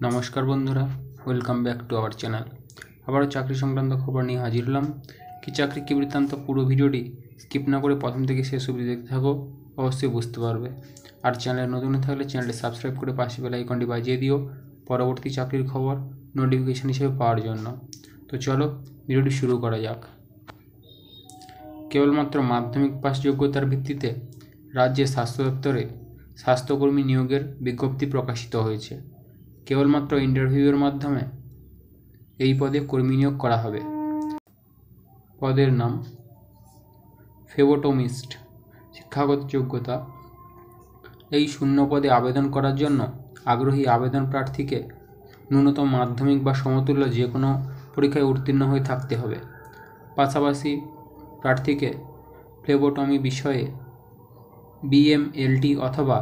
নমস্কার বন্ধুরা, welcome back to our channel. আবারও চাকরি সংক্রান্ত খবর নিয়ে হাজির হলাম। চাকরি কি বৃত্তান্ত পুরো ভিডিওটি স্কিপ না করে প্রথম থেকে শেষ অবধি দেখতে থাকো, অবশ্যই বুঝতে পারবে। আর চ্যানেলে নতুন থাকলে চ্যানেলটি সাবস্ক্রাইব করে পাশে বেল আইকনটি বাজিয়ে দিও পরবর্তী চাকরির খবর নোটিফিকেশন হিসেবে পাওয়ার জন্য। তো চলো ভিডিওটি শুরু করা যাক। কেবলমাত্র মাধ্যমিক পাস যোগ্যতার ভিত্তিতে রাজ্যের স্বাস্থ্য দপ্তরে স্বাস্থ্যকর্মী নিয়োগের বিজ্ঞপ্তি প্রকাশিত হয়েছে। কেবলমাত্র ইন্টারভিউয়ের মাধ্যমে এই পদে কর্মী নিয়োগ করা হবে। পদের নাম ফেবোটোমিস্ট। শিক্ষাগত যোগ্যতা: এই শূন্য পদে আবেদন করার জন্য আগ্রহী আবেদন প্রার্থীকে ন্যূনতম মাধ্যমিক বা সমতুল্য যে কোনো পরীক্ষায় উত্তীর্ণ হয়ে থাকতে হবে। পাশাপাশি প্রার্থীকে ফ্লেবোটমি বিষয়ে বিএমএলটি অথবা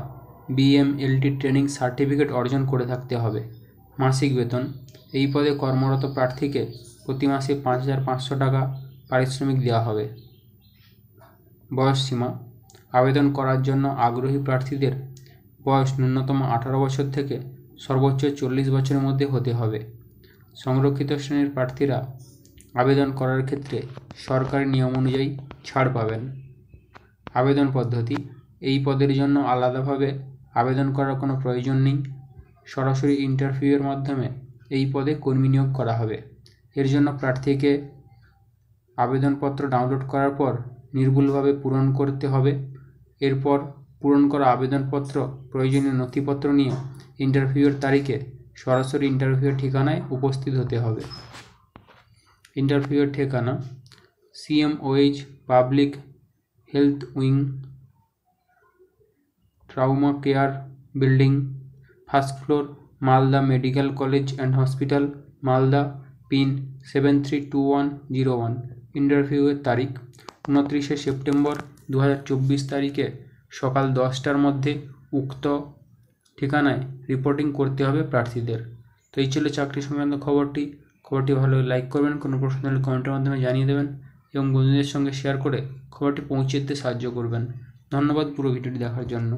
বিএমএলটি ট্রেনিং সার্টিফিকেট অর্জন করে থাকতে হবে। মাসিক বেতন: এই পদে কর্মরত প্রার্থীকে প্রতি মাসে 5,500 টাকা পারিশ্রমিক দেওয়া হবে। বয়সসীমা: আবেদন করার জন্য আগ্রহী প্রার্থীদের বয়স ন্যূনতম 18 বছর থেকে সর্বোচ্চ 40 বছরের মধ্যে হতে হবে। সংরক্ষিত শ্রেণীর প্রার্থীরা আবেদন করার ক্ষেত্রে সরকারি নিয়ম অনুযায়ী ছাড় পাবেন। আবেদন পদ্ধতি: এই পদের জন্য আলাদাভাবে আবেদন করার কোনো প্রয়োজন নেই। সরাসরি ইন্টারভিউয়ের মাধ্যমে এই পদে কর্মী নিয়োগ করা হবে। এর জন্য প্রার্থীকে আবেদনপত্র ডাউনলোড করার পর নির্ভুলভাবে পূরণ করতে হবে। এরপর পূরণ করা আবেদনপত্র প্রয়োজনীয় নথিপত্র নিয়ে ইন্টারভিউয়ের তারিখে সরাসরি ইন্টারভিউয়ের ঠিকানায় উপস্থিত হতে হবে। ইন্টারভিউয়ের ঠিকানা: CMOH public health wing, trauma care building, first floor, Malda medical college and hospital, Malda, pin 732101। ইন্টারভিউয়ের তারিখ: 29শে সেপ্টেম্বর 2024 তারিখে সকাল 10টার মধ্যে উক্ত ঠিকানায় রিপোর্টিং করতে হবে প্রার্থীদের। তো এই ছিল চাকরি সংক্রান্ত খবরটি ভালো লাইক করবেন, কোনো প্রশ্ন হলে কমেন্টের মাধ্যমে জানিয়ে দেবেন এবং বন্ধুদের সঙ্গে শেয়ার করে খবরটি পৌঁছে দিতে সাহায্য করবেন। ধন্যবাদ পুরো ভিডিওটি দেখার জন্য।